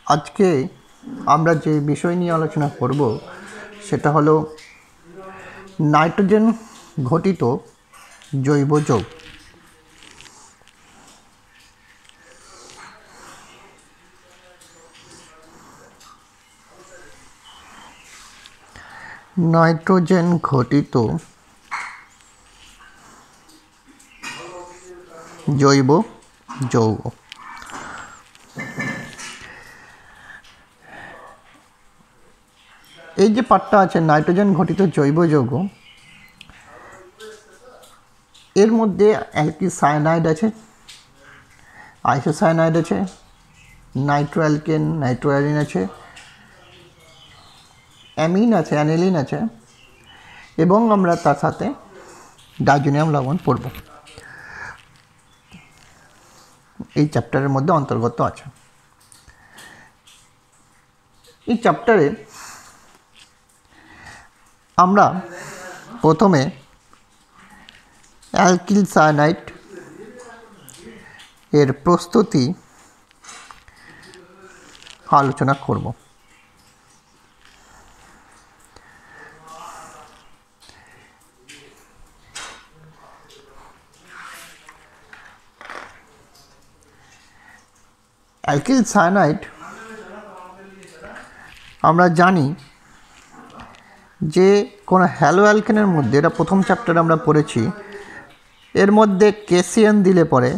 আজকে আমরা যে বিষয় নিয়ে আলোচনা করব সেটা হলো নাইট্রোজেন ঘটিত জৈব যৌগ। নাইট্রোজেন ঘটিত জৈব যৌগ। এই যে পার্টটা আছে নাইট্রোজেন ঘটিত জৈব যৌগ, এর মধ্যে অ্যালকিল সায়ানাইড আছে, আইসোসায়ানাইড আছে, নাইট্রোঅ্যালকেন নাইট্রোঅ্যালিন আছে, অ্যামিন আছে, অ্যানিলিন আছে, এবং আমরা তার সাথে ডাইজোনিয়াম লবণ পড়ব। এই চ্যাপ্টারের মধ্যে অন্তর্গত আছে। এই চ্যাপ্টারে আমরা প্রথমে অ্যালকিল সায়ানাইড এর প্রস্তুতি আলোচনা করব। অ্যালকিল সায়ানাইড আমরা জানি যে কোনো হ্যালো অ্যালকেনের মধ্যে, এটা প্রথম চ্যাপ্টারে আমরা পড়েছি, এর মধ্যে কেসিএন দিলে পরে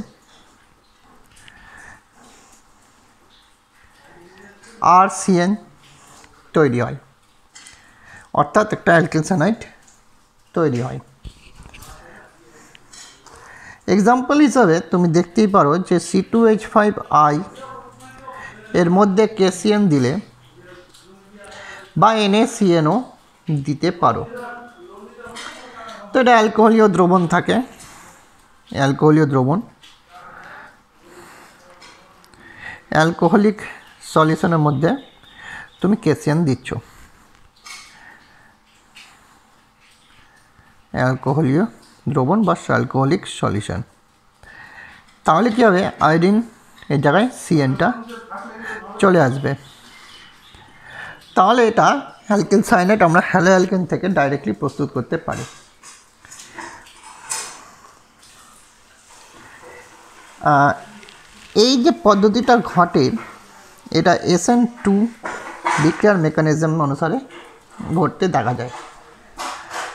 আরসিএন তৈরি হয়, অর্থাৎ একটা অ্যালকিল সায়ানাইড তৈরি হয়। এক্সাম্পল হিসাবে তুমি দেখতেই পারো যে C2H5I এর মধ্যে কেসিএন দিলে বা NaCnO দিতে পারো। তো এটা অ্যালকোহলীয় দ্রবণ থাকে, অ্যালকোহলীয় দ্রবণ, অ্যালকোহলিক সলিউশনের মধ্যে তুমি কেসিএন দিচ্ছ, অ্যালকোহলীয় দ্রবণ বা অ্যালকোহলিক সলিউশন। তাহলে কী হবে, আয়োডিন এর জায়গায় সিএনটা চলে আসবে। তাহলে এটা অ্যালকিল সায়ানাইড আমরা হ্যালো অ্যালকেন থেকে ডাইরেক্টলি প্রস্তুত করতে পারি। এই যে পদ্ধতিটা ঘটে, এটা SN2 বিক্রিয়ার মেকানিজম অনুসারে ঘটতে দেখা যায়।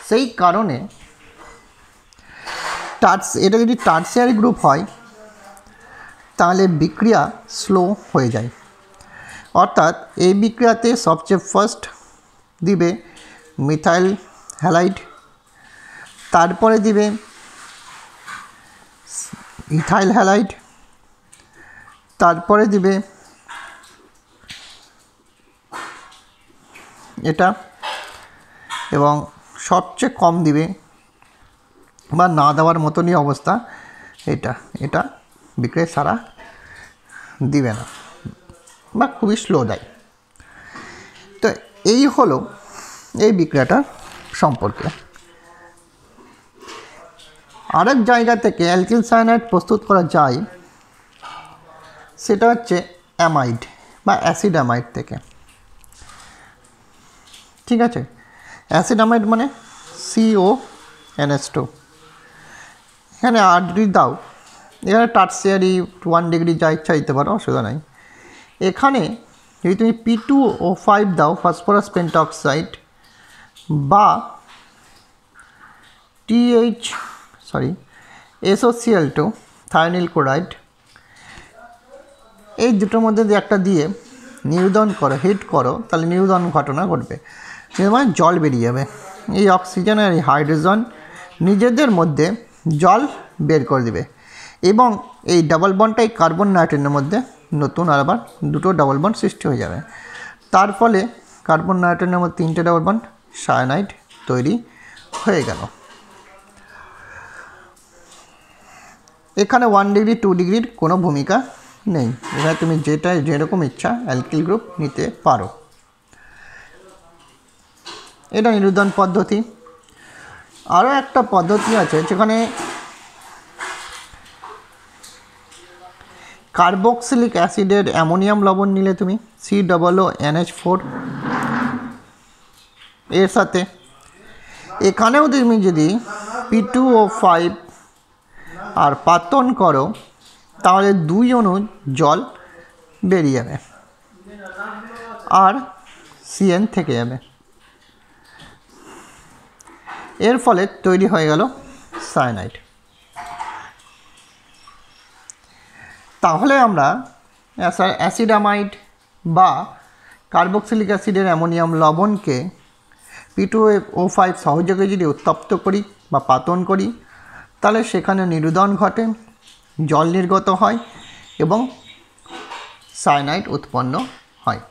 সেই কারণে এটা যদি টার্সিয়ারি গ্রুপ হয় তাহলে বিক্রিয়া স্লো হয়ে যায়, অর্থাৎ এই বিক্রিয়াতে সবচেয়ে ফার্স্ট দিবে মিথাইল হ্যালাইড, তারপরে দিবে ইথাইল হ্যালাইড, তারপরে দিবে এটা, এবং সবচেয়ে কম দিবে বা না দেওয়ার মতনই অবস্থা এটা বিক্রিয়া সারা দিবে না বা খুবই স্লো দেয়। তো এই হলো এই বিক্রিয়াটা সম্পর্কে। আরেক জায়গা থেকে অ্যালকিল সায়ানাইড প্রস্তুত করা যায়, সেটা হচ্ছে অ্যামাইড বা অ্যাসিড অ্যামাইড থেকে। ঠিক আছে, অ্যাসিড অ্যামাইড মানে CONH2। এখানে 8 ডিগ্রি দাও, এখানে টার্সিয়ারি 1 ডিগ্রি যা ইচ্ছা দিতে পারো, অসুবিধা নাই। এখানে যদি তুমি P2O5 দাও, ফসফরাস পেন্টঅক্সাইড, বা SOCl2 থায়োনিল ক্লোরাইড, এই দুটোর মধ্যে দিয়ে একটা দিয়ে নিউদন করো, হিট করো, তাহলে নিউদন ঘটনা ঘটবে, মানে জল বেরিয়ে যাবে। এই অক্সিজেন আর এই হাইড্রোজেন নিজেদের মধ্যে জল বের করে দেবে, এবং এই ডাবল বন্ডটা এই কার্বন নাইট্রোজেনের মধ্যে নতুন আবার দুটো ডাবল বন্ড সৃষ্টি হয়ে যাবে। তার ফলে কার্বন নাইট্রোজেনের মধ্যে 3টে ডাবল বন্ড, সায়ানাইড তৈরি হয়ে গেল। এখানে 1 ডিগ্রি 2 ডিগ্রির কোনো ভূমিকা নেই, এখানে তুমি যেরকম ইচ্ছা অ্যালকিল গ্রুপ নিতে পারো। এটা নিরুদন পদ্ধতি। আরও একটা পদ্ধতি আছে যেখানে কার্বক্সিলিক অ্যাসিডের অ্যামোনিয়াম লবণ নিলে তুমি COONH4 এর সাথে এখানেও তুমি যদি P2O5 আর পাতন করো তাহলে 2 অণু জল বেরিয়ে যাবে আর CN থেকে যাবে। এর ফলে তৈরি হয়ে গেল সায়ানাইড। তাহলে আমরা অ্যাসিডামাইড বা কার্বক্সিলিক অ্যাসিডের অ্যামোনিয়াম লবণকে P2O5 সহযোগে যদি উত্তপ্ত করি বা পাতন করি তাহলে সেখানে নিরুদন ঘটে, জল নির্গত হয় এবং সায়ানাইড উৎপন্ন হয়।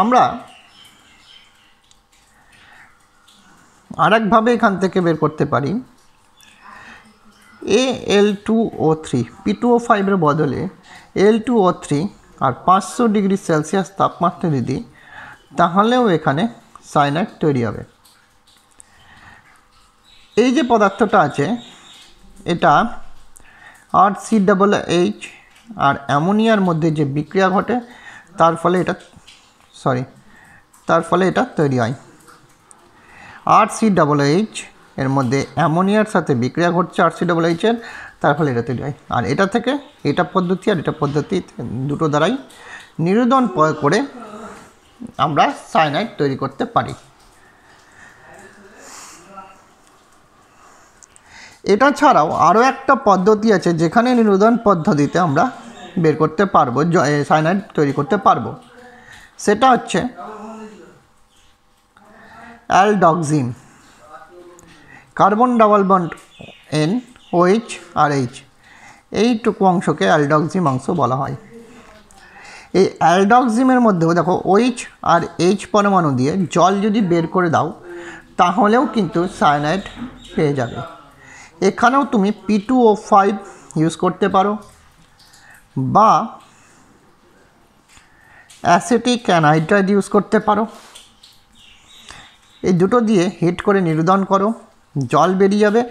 আমরা আরেকভাবে এখান থেকে বের করতে পারি Al2O3 P2O5 এর বদলে Al2O3 আর 500 ডিগ্রি সেলসিয়াস তাপমাত্রা যদি তাহলেও এখানে সায়ানাইড তৈরি হবে। এই যে পদার্থটা আছে এটা RCOOH আর অ্যামোনিয়ার মধ্যে যে বিক্রিয়া ঘটে তার ফলে এটা তৈরি হয়। RCOOH এর মধ্যে অ্যামোনিয়ার সাথে বিক্রিয়া ঘটছে RCOOH এর, তার ফলে এটা তৈরি হয়। আর এটা থেকে এটা পদ্ধতি আর এটা পদ্ধতি দুটো দ্বারাই নিরোধন করে আমরা সায়ানাইড তৈরি করতে পারি। এটা ছাড়াও আরও একটা পদ্ধতি আছে যেখানে নিরোধন পদ্ধতিতে আমরা বের করতে পারবো, সায়ানাইড তৈরি করতে পারবো। সেটা হচ্ছে অ্যালডক্সিম, কার্বন ডাবল বন্ড NOH আর H, এইটুকু অংশকে অ্যালডক্সিম অংশ বলা হয়। এই অ্যালডক্সিমের মধ্যেও দেখো OH আর H পরমাণু দিয়ে জল যদি বের করে দাও তাহলেও কিন্তু সায়ানাইড পেয়ে যাবে। এখানেও তুমি P2O5 ইউজ করতে পারো বা অ্যাসিটিক অ্যানহাইড্রাইড ইউজ করতে পারো। এই দুটো দিয়ে হিট করে নিরোধন করো, জল বেরিয়ে যাবে,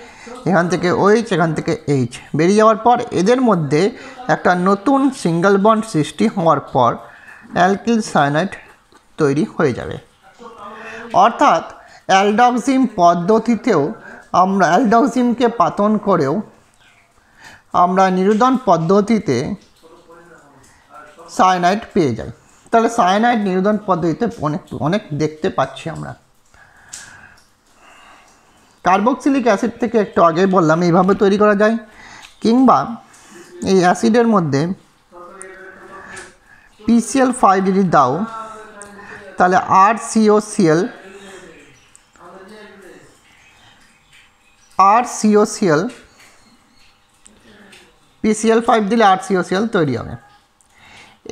এখান থেকে OH এখান থেকে H বেরিয়ে যাওয়ার পর এদের মধ্যে একটা নতুন সিঙ্গেল বন্ড সৃষ্টি হওয়ার পর অ্যালকিল সায়ানাইড তৈরি হয়ে যাবে। অর্থাৎ অ্যালডক্সিম পদ্ধতিতেও আমরা অ্যালডক্সিমকে পাতন করেও আমরা নিরোধন পদ্ধতিতে সায়ানাইড পেয়ে যাই। তাহলে সায়ানাইড নিরোধন পদ্ধতিতে অনেক দেখতে পাচ্ছি আমরা। কার্বক্সিলিক অ্যাসিড থেকে একটু আগে বললাম এইভাবে তৈরি করা যায়, কিংবা এই অ্যাসিডের মধ্যে PCl5 যদি দাও তাহলে RCOCl PCl5 দিলে RCOCl তৈরি হবে।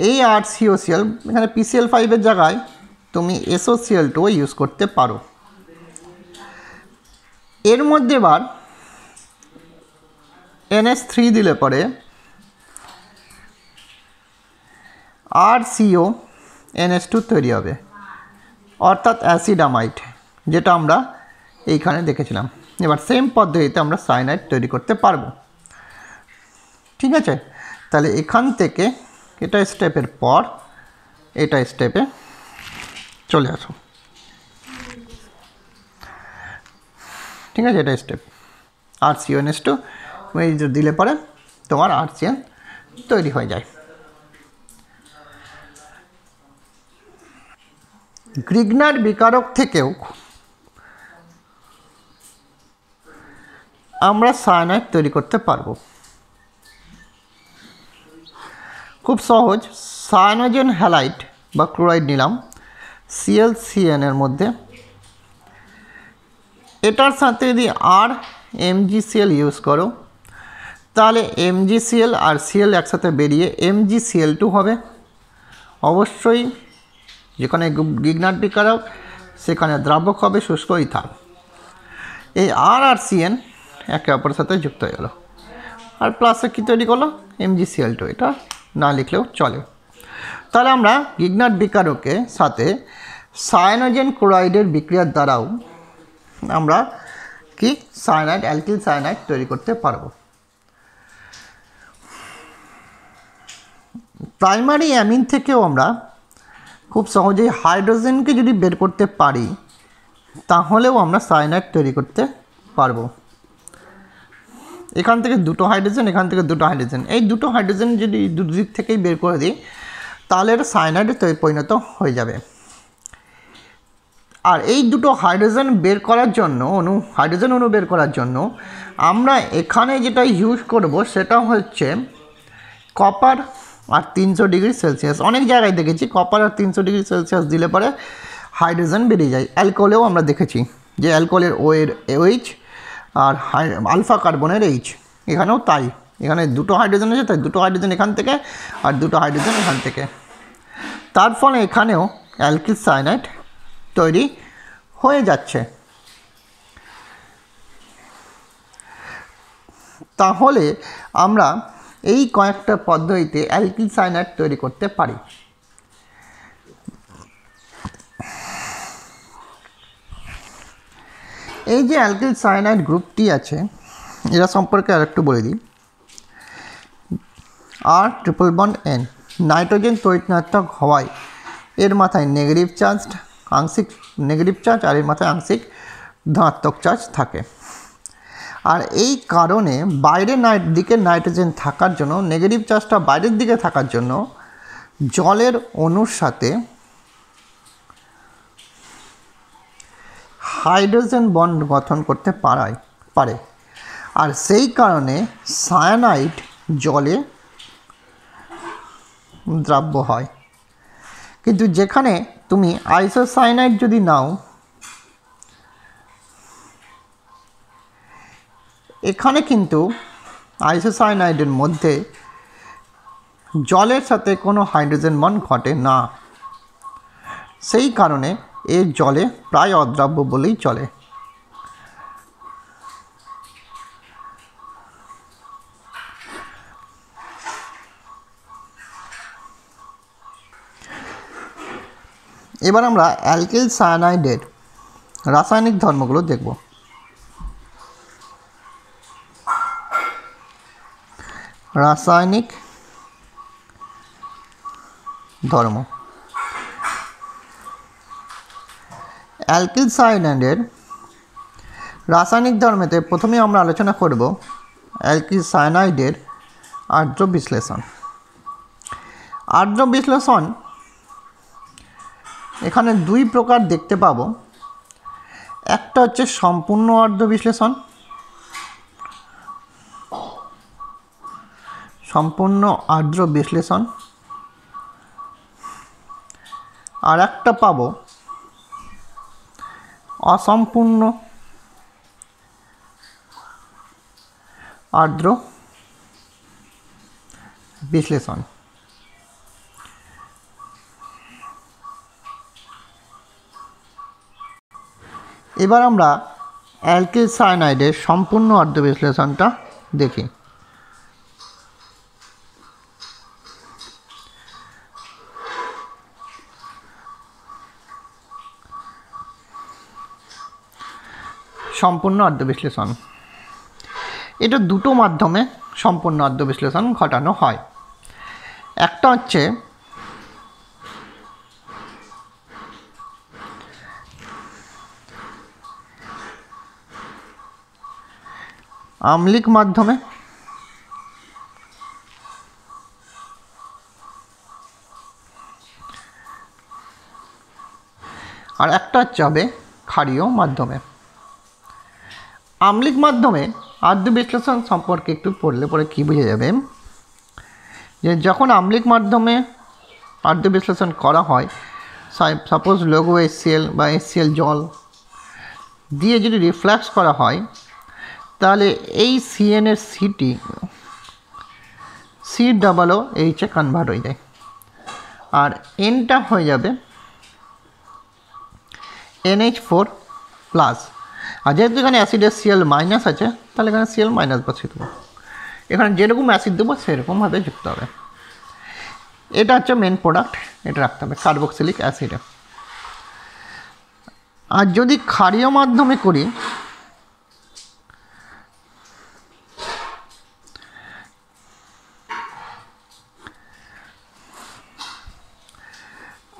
এই RCOCl এখানে PCl5 এর জায়গায় তুমি SOCl2 ইউজ করতে পারো। এর মধ্যে এবার NH3 দিলে পরে RCONH2 তৈরি হবে, অর্থাৎ অ্যাসিডামাইড, যেটা আমরা এইখানে দেখেছিলাম। এবার সেম পদ্ধতিতে আমরা সায়ানাইড তৈরি করতে পারবো। ঠিক আছে, তাহলে এখান থেকে এটা স্টেপের পর এটা স্টেপে চলে আসো। ঠিক আছে, এটা স্টেপ RCONH2 দিলে পরে তোমার RCN তৈরি হয়ে যায়। গ্রিগনার বিকারক থেকেও আমরা সায়ানাইড তৈরি করতে পারবো। খুব সহজ, সায়ানোজেন হ্যালাইড বা ক্লোরাইড নিলাম ClCN এর মধ্যে, এটার সাথে যদি RMgCl ইউজ করো তাহলে MgCl আর Cl একসাথে বেরিয়ে MgCl2 হবে। অবশ্যই যেখানে গ্রিগনার বিকারক সেখানে দ্রাবক হবে শুষ্ক ইথার। এই R আর CN একে অপরের সাথে যুক্ত হয়ে গেল, আর প্লাসে কী তৈরি করলো MgCl2, এটা না লিখলেও চলে। তাহলে আমরা গ্রিগনার বিকারকের সাথে সায়ানোজেন ক্লোরাইডের বিক্রিয়ার দ্বারাও আমরা কি সায়ানাইড অ্যালকিল সায়ানাইড তৈরি করতে পারবো। প্রাইমারি অ্যামিন থেকেও আমরা খুব সহজেই হাইড্রোজেনকে যদি বের করতে পারি তাহলেও আমরা সায়ানাইড তৈরি করতে পারবো। এখান থেকে দুটো হাইড্রোজেন, এখান থেকে দুটো হাইড্রোজেন, এই দুটো হাইড্রোজেন যদি দুদিক থেকেই বের করে দিই তাহলে এটা সায়ানাইডে পরিণত হয়ে যাবে। আর এই দুটো হাইড্রোজেন বের করার জন্য হাইড্রোজেন অণু বের করার জন্য আমরা এখানে যেটা ইউজ করব সেটা হচ্ছে কপার আর 300 ডিগ্রি সেলসিয়াস। অনেক জায়গায় দেখেছি কপার আর 300 ডিগ্রি সেলসিয়াস দিলে পরে হাইড্রোজেন বেরিয়ে যায়। অ্যালকোহলেও আমরা দেখেছি যে অ্যালকোহলের ও এর OH আর আলফা কার্বনের H, এখানেও তাই। এখানে দুটো হাইড্রোজেন আছে তাই দুটো হাইড্রোজেন এখান থেকে আর দুটো হাইড্রোজেন এখান থেকে, তার ফলে এখানেও অ্যালকিল সায়ানাইড তৈরি হয়ে যাচ্ছে। তাহলে আমরা এই কয়েকটা পদ্ধতিতে অ্যালকিল সায়ানাইড তৈরি করতে পারি। এই যে অ্যালকিল সায়ানাইড গ্রুপটি আছে এরা সম্পর্কে আরেকটু বলে দিই। R∏N নাইট্রোজেন তড়িৎ-ঋণাত্মক হওয়ায় এর মাথায় নেগেটিভ চার্জ, আংশিক নেগেটিভ চার্জ, আর এর মাথায় আংশিক ধনাত্মক চার্জ থাকে। আর এই কারণে বাইরের দিকে নাইট্রোজেন থাকার জন্য, নেগেটিভ চার্জটা বাইরের দিকে থাকার জন্য জলের অণুর সাথে হাইড্রোজেন বন্ড গঠন করতে পারে। আর সেই কারণে সায়ানাইড জলে দ্রাব্য হয়। কিন্তু যেখানে তুমি আইসোসায়ানাইড যদি নাও, এখানে কিন্তু আইসোসায়ানাইডের মধ্যে জলের সাথে কোনো হাইড্রোজেন বন্ড ঘটে না। সেই কারণে এর জলে প্রায় অদ্রাব্য বলেই চলে। এবার আমরা অ্যালকিল সায়ানাইডের রাসায়নিক ধর্মগুলো দেখব। রাসায়নিক ধর্ম। অ্যালকিল সায়ানাইডের রাসায়নিক ধর্মেতে প্রথমে আমরা আলোচনা করব অ্যালকিল সায়ানাইডের আর্দ্র বিশ্লেষণ। আর্দ্র বিশ্লেষণ এখানে দুই প্রকার দেখতে পাবো। একটা হচ্ছে সম্পূর্ণ আর্দ্র বিশ্লেষণ, সম্পূর্ণ আর্দ্র বিশ্লেষণ, আর একটা পাবো অসম্পূর্ণ আর্দ্র বিশ্লেষণ। এবার আমরা অ্যালকিল সায়ানাইডের সম্পূর্ণ আর্দ্র বিশ্লেষণটা দেখি। সম্পূর্ণ আর্দ্র বিশ্লেষণ এটা দুটো মাধ্যমে সম্পূর্ণ আর্দ্র বিশ্লেষণ ঘটানো হয়। একটা হচ্ছে আম্লিক মাধ্যমে, আর একটা হচ্ছে হবে ক্ষারীয় মাধ্যমে। আম্লিক মাধ্যমে আর্দ্র বিশ্লেষণ সম্পর্কে একটু পড়লে পরে কী বোঝা যাবে যে যখন আম্লিক মাধ্যমে আর্দ্র বিশ্লেষণ করা হয়, সাপোজ লঘু HCl বা HCl জল দিয়ে যদি রিফ্লাক্স করা হয় তাহলে এই CN এর সিটি COOH এ কনভার্ট হয়ে যায়, আর এনটা হয়ে যাবে NH4+। আর যেহেতু এখানে অ্যাসিডের Cl- আছে তাহলে এখানে Cl- বসিয়ে দেবো। এখানে যেরকম অ্যাসিড দেবো সেরকমভাবে যুক্ত হবে। এটা হচ্ছে মেন প্রোডাক্ট, এটা রাখতে হবে কার্বক্সিলিক অ্যাসিডে। আর যদি ক্ষারীয় মাধ্যমে করি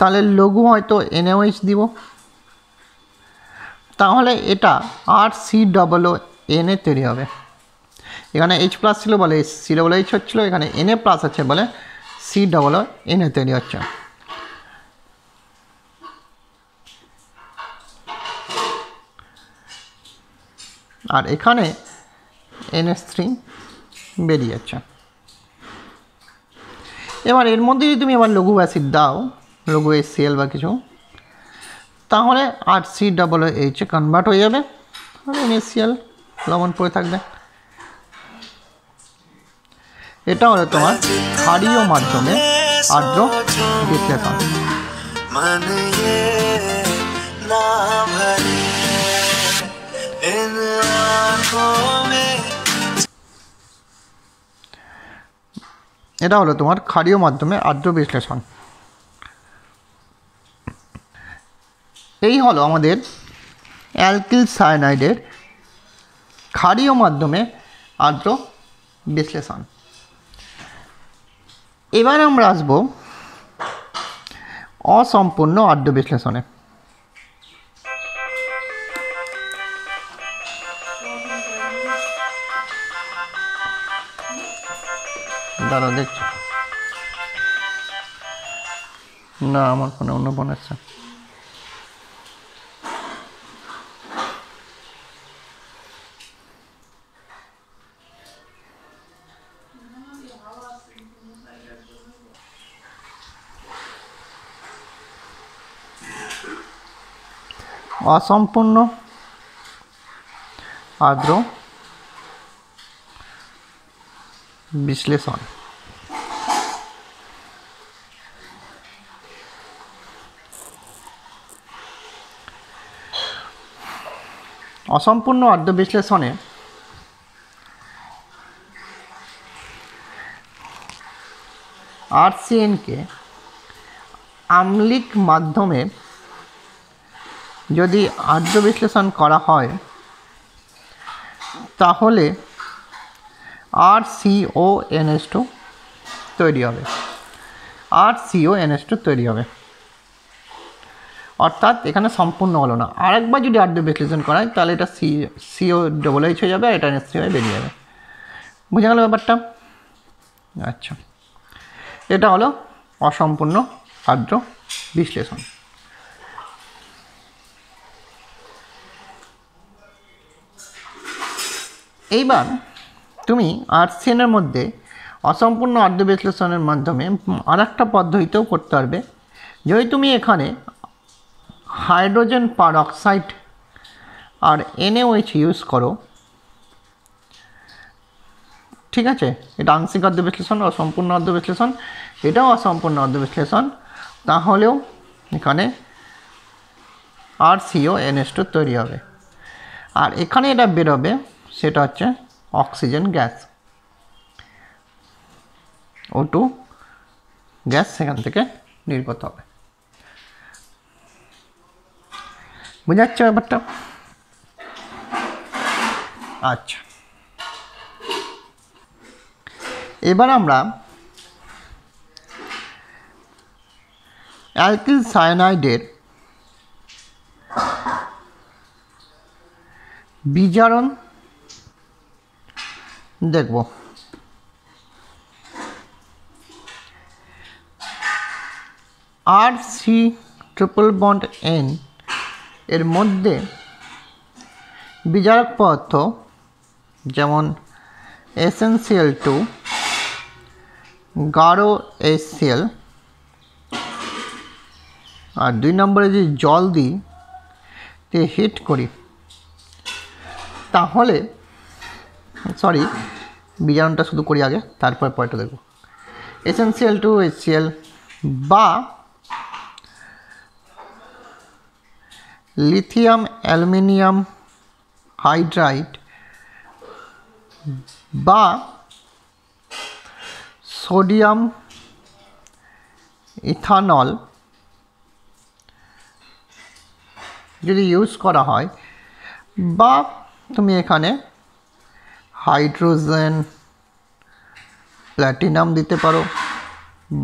তাহলে লঘু হয়তো NaOH দিব, তাহলে এটা RCOON তৈরি হবে। এখানে H+ ছিল বলে COOH হচ্ছিল, এখানে Na+ আছে বলে COON তৈরি হচ্ছে। আর এখানে NH3 বেরিয়ে যাচ্ছে। এবার এর মধ্যে যদি তুমি আবার লঘু অ্যাসিড দাও, লঘু HCl বা কিছু, তাহলে RCOOH কনভার্ট হয়ে যাবে আর NaCl লবণ পড়ে থাকবে। এটা হলো তোমার ক্ষারীয় মাধ্যমে আর্দ্র বিশ্লেষণ। এটা হলো তোমার ক্ষারীয় মাধ্যমে আর্দ্র বিশ্লেষণ। এই হলো আমাদের অ্যালকিল সায়ানাইডের ক্ষারীয় মাধ্যমে আর্দ্র বিশ্লেষণ। এবার আমরা আসব অসম্পূর্ণ আর্দ্র বিশ্লেষণে। দাঁড়াও দেখছি, না আমার ফোনে অন্য ফোন আছে। অসম্পূর্ণ আর্দ্র বিশ্লেষণ। অসম্পূর্ণ আর্দ্র বিশ্লেষণে RCNকে আম্লিক মাধ্যমে যদি আর্দ্র বিশ্লেষণ করা হয় তাহলে RCONH2 তৈরি হবে। RCONH2 তৈরি হবে, অর্থাৎ এখানে সম্পূর্ণ হলো না। আরেকবার যদি আর্দ্র বিশ্লেষণ করা হয় তাহলে এটা COOH হয়ে যাবে আর এটা NH3 হয়ে বেরিয়ে যাবে। বুঝে গেল ব্যাপারটা? আচ্ছা, এটা হলো অসম্পূর্ণ আর্দ্র বিশ্লেষণ। এইবার তুমি RCN-এর মধ্যে অসম্পূর্ণ আর্দ্র বিশ্লেষণের মাধ্যমে আরেকটা পদ্ধতিতেও করতে পারবে। যদি তুমি এখানে হাইড্রোজেন পারঅক্সাইড আর NaOH ইউজ করো, ঠিক আছে, এটা আংশিক আর্দ্র বিশ্লেষণ, অসম্পূর্ণ আর্দ্র বিশ্লেষণ, এটাও অসম্পূর্ণ আর্দ্র বিশ্লেষণ, তাহলেও এখানে RCONH2 তৈরি হবে। আর এখানে এটা বেরোবে, সেটা হচ্ছে অক্সিজেন গ্যাস, O2 গ্যাস সেখান থেকে নির্গত হবে। বুঝা যাচ্ছে ব্যাপারটা? আচ্ছা, এবার আমরা অ্যালকিল সায়ানাইডের বিজারণ দেখব। RC∼N এর মধ্যে বিজারক পদার্থ যেমন SnCl2, গাঢ় HCl, আর 2 নম্বরে যদি জল দিই হিট করি তাহলে, সরি বিজারণটা শুধু করি আগে, তারপর পরেরটা দেখব। SnCl2 HCl বা লিথিয়াম অ্যালুমিনিয়াম হাইড্রাইড বা সোডিয়াম ইথানল যদি ইউজ করা হয়, বা তুমি এখানে হাইড্রোজেন প্ল্যাটিনাম দিতে পারো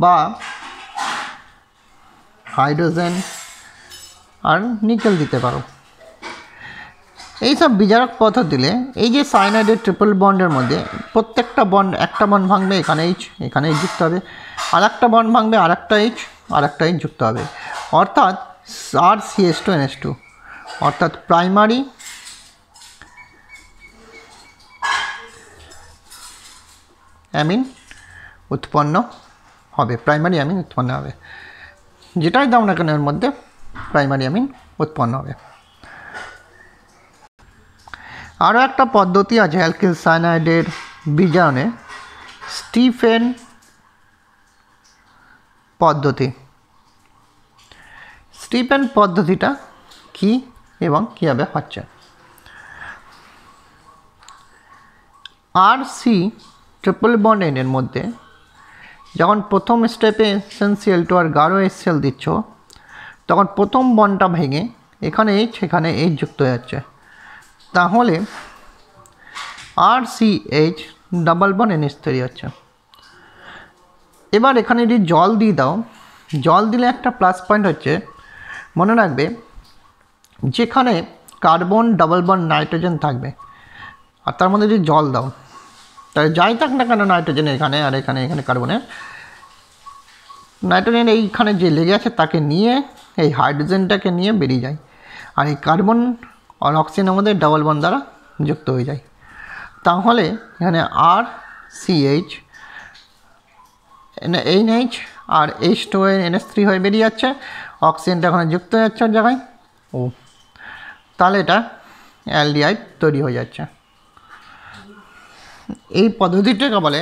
বা হাইড্রোজেন আর নিকেল দিতে পারো। এইসব বিজারক পদার্থ দিলে এই যে সায়ানাইডের ট্রিপল বন্ডের মধ্যে প্রত্যেকটা বন্ড, একটা বন্ড ভাঙবে এখানে এইচ, এখানে এইচ যুক্ত হবে, আর একটা বন্ড ভাঙবে আর একটা এইচ যুক্ত হবে, অর্থাৎ RCH2NH2, অর্থাৎ প্রাইমারি অ্যামিন উৎপন্ন হবে, প্রাইমারি অ্যামিন উৎপন্ন হবে, যেটাই দাও না কেন এর মধ্যে প্রাইমারি অ্যামিন উৎপন্ন হবে। আরও একটা পদ্ধতি আছে অ্যালকিল সায়ানাইডের বিজারণে, স্টিফেন পদ্ধতি। স্টিফেন পদ্ধতিটা কি এবং কীভাবে হচ্ছে? RC ট্রিপল বন্ড এর মধ্যে যখন প্রথম স্টেপে SnCl2 আর গাঢ় HCl দিচ্ছ, তখন প্রথম বন্ডটা ভেঙে এখানে এইচ যুক্ত হয়ে যাচ্ছে, তাহলে RCH ডাবল বন্ড NH তৈরি হচ্ছে। এবার এখানে যদি জল দিয়ে দাও, জল দিলে একটা প্লাস পয়েন্ট হচ্ছে, মনে রাখবে যেখানে কার্বন ডাবল বন্ড নাইট্রোজেন থাকবে আর তার মধ্যে যদি জল দাও, তাহলে যাই থাক না কেন নাইট্রোজেন এখানে আর এখানে কার্বনের, নাইট্রোজেন এইখানে যে লেগে আছে তাকে নিয়ে এই হাইড্রোজেনটাকে নিয়ে বেরিয়ে যায়, আর এই কার্বন আর অক্সিজেনের মধ্যে ডাবল বন্ড দ্বারা যুক্ত হয়ে যায়। তাহলে এখানে RCH NH আর H2NH3 হয়ে বেরিয়ে যাচ্ছে, অক্সিজেনটা ওখানে যুক্ত হয়ে যাচ্ছে জায়গায়, তাহলে এটা অ্যালডিহাইড তৈরি হয়ে যাচ্ছে। এই পদ্ধতিটাকে বলে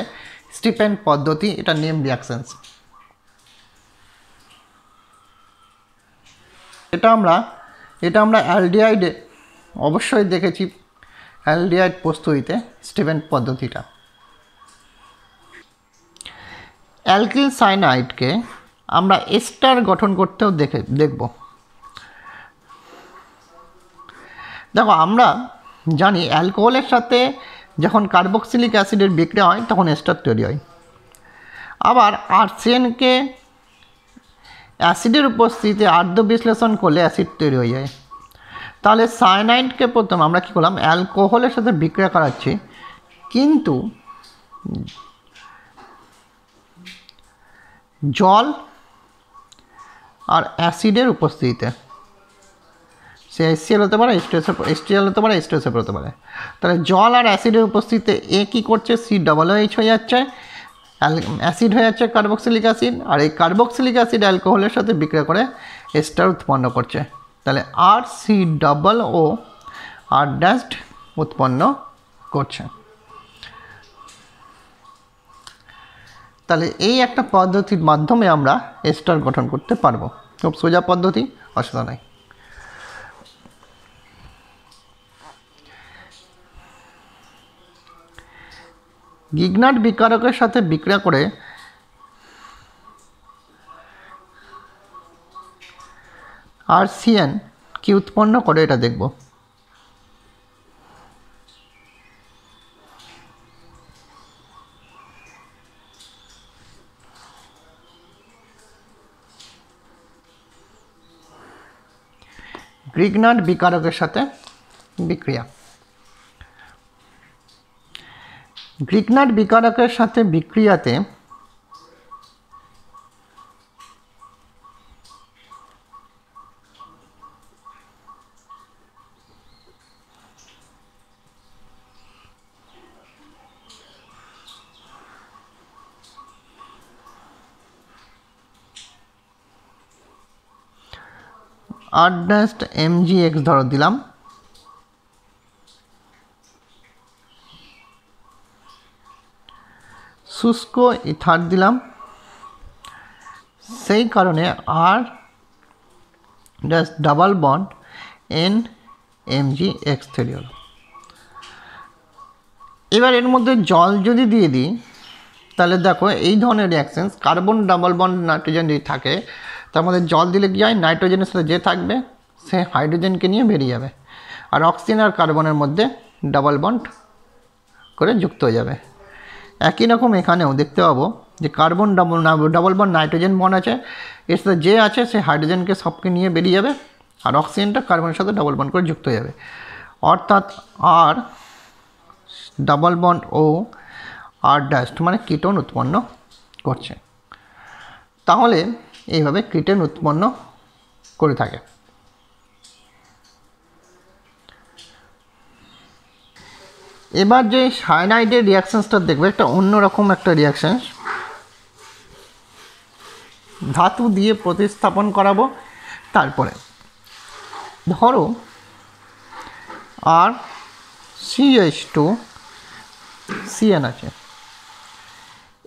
স্টিফেন পদ্ধতি, এটা নেম রিঅ্যাকশনস। এটা আমরা অ্যালডিহাইডে অবশ্যই দেখেছি, অ্যালডিহাইড প্রস্তুতিতে স্টিফেন পদ্ধতিটা। অ্যালকিল সায়ানাইডকে আমরা এস্টার গঠন করতেও দেখব। দেখো আমরা জানি অ্যালকোহলের সাথে যখন কার্বক্সিলিক অ্যাসিডের বিক্রিয়া হয় তখন এস্টার তৈরি হয়, আবার আরসিএনকে অ্যাসিডের উপস্থিতিতে আর্দ্র বিশ্লেষণ করলে অ্যাসিড তৈরি হয়ে যায়। তাহলে সায়ানাইডকে প্রথম আমরা কী করলাম, অ্যালকোহলের সাথে বিক্রিয়া করাচ্ছি, কিন্তু জল আর অ্যাসিডের উপস্থিতিতে, সে HCl হতে পারে, HCl হতে পারে, H2SO হতে পারে, তাহলে জল আর অ্যাসিডের উপস্থিতিতে এ কী করছে, COOH হয়ে যাচ্ছে, অ্যাসিড হয়ে যাচ্ছে কার্বক্সিলিক অ্যাসিড, আর এই কার্বক্সিলিক অ্যাসিড অ্যালকোহলের সাথে বিক্রিয়া করে এস্টার উৎপন্ন করছে, তাহলে RCOO আর ড্যাশড উৎপন্ন করছে। তাহলে এই একটা পদ্ধতির মাধ্যমে আমরা এস্টার গঠন করতে পারবো, খুব সোজা পদ্ধতি, অসুবিধা নাই। গিগনার্ড বিকারকের সাথে বিক্রিয়া করে RCN কি উৎপন্ন করে এটা দেখব। গ্রিগনার্ড বিকারকের সাথে বিক্রিয়া। গ্রিগনার্ড বিকারকের সাথে বিক্রিয়াতে R'(MgX) ধরো দিলাম, শুষ্ক ইথার দিলাম, সেই কারণে R ডাবল বন্ড NMgX তৈরি হলো। এবার এর মধ্যে জল যদি দিয়ে দিই, তাহলে দেখো এই ধরনের reactions, carbon double bond nitrogen যদি থাকে তার মধ্যে জল দিলে কী হয়, নাইট্রোজেনের সাথে যে থাকবে সে হাইড্রোজেনকে নিয়ে বেরিয়ে যাবে, আর অক্সিজেন আর কার্বনের মধ্যে ডাবল বন্ড করে যুক্ত হয়ে যাবে। একই রকম এখানেও দেখতে পাবো যে carbon double bond nitrogen bond আছে, এর সাথে যে আছে সে হাইড্রোজেনকে সবকে নিয়ে বেরিয়ে যাবে, আর অক্সিজেনটা কার্বনের সাথে ডবল বন্ড করে যুক্ত হয়ে যাবে, অর্থাৎ আর ডাবল বন্ড ও আর ড্যাশ মানে কিটোন উৎপন্ন করছে। তাহলে এইভাবে কিটোন উৎপন্ন করে থাকে। এবার যে সায়ানাইডের রিয়াকশানসটা দেখবে, একটা অন্যরকম একটা রিয়াকশান, ধাতু দিয়ে প্রতিস্থাপন করাবো। তারপরে ধরো আর CH2 CN আছে,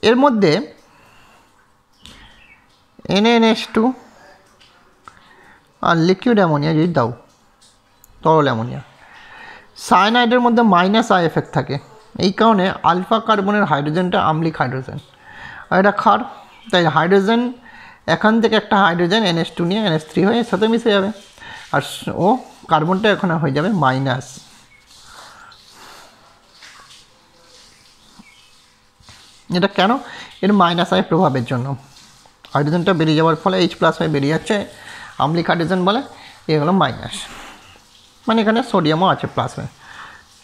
এর মধ্যে NaNH2 আর লিকুইড অ্যামোনিয়া যদি দাও, তরল অ্যামোনিয়া, সায়ানাইডের মধ্যে -I এফেক্ট থাকে, এই কারণে আলফা কার্বনের হাইড্রোজেনটা আম্লিক হাইড্রোজেন, আর এটা ক্ষার, তাই হাইড্রোজেন এখান থেকে একটা হাইড্রোজেন NH2 নিয়ে NH3 হয়ে এর সাথে মিশে যাবে, আর ও কার্বনটা এখানে হয়ে যাবে মাইনাস। এটা কেন? এর -I প্রভাবের জন্য হাইড্রোজেনটা বেরিয়ে যাওয়ার ফলে H+ হয়ে বেরিয়ে যাচ্ছে, আম্লিক হাইড্রোজেন বলে, এগুলো মাইনাস, মানে এখানে সোডিয়ামও আছে প্লাস হয়ে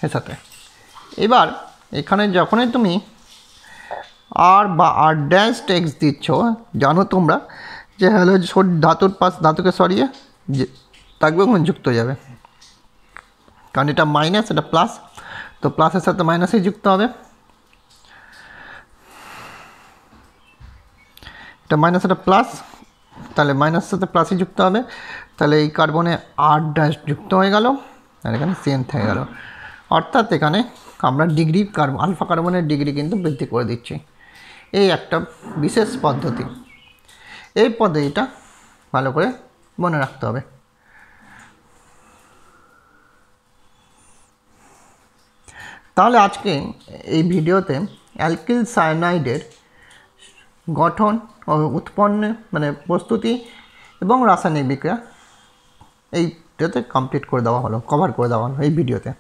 এর সাথে। এবার এখানে যখনই তুমি আর বা আর ড্যাশ এক্স দিচ্ছ, জানো তোমরা যে হ্যালো ধাতুর পাশ ধাতুকে সরিয়ে যে থাকবে ওখানে যুক্ত হয়ে যাবে, কারণ এটা মাইনাস এটা প্লাস, তো প্লাসের সাথে মাইনাসে যুক্ত হবে, এটা মাইনাস এটা প্লাস, তাহলে মাইনাসের সাথে প্লাসই যুক্ত হবে, তাহলে এই কার্বনে আর ড্যাশ যুক্ত হয়ে গেল, আর এখানে CN থেকে গেল, অর্থাৎ এখানে আমরা ডিগ্রি আলফা কার্বনের ডিগ্রি কিন্তু বৃদ্ধি করে দিচ্ছি। এই একটা বিশেষ পদ্ধতি, এই পদ্ধতিটা ভালো করে মনে রাখতে হবে। তাহলে আজকে এই ভিডিওতে অ্যালকিল সায়ানাইডের গঠন ও উৎপন্ন মানে প্রস্তুতি এবং রাসায়নিক বিক্রিয়া এইটাতে কমপ্লিট করে দেওয়া হলো, কভার করে দেওয়া হলো এই ভিডিওতে।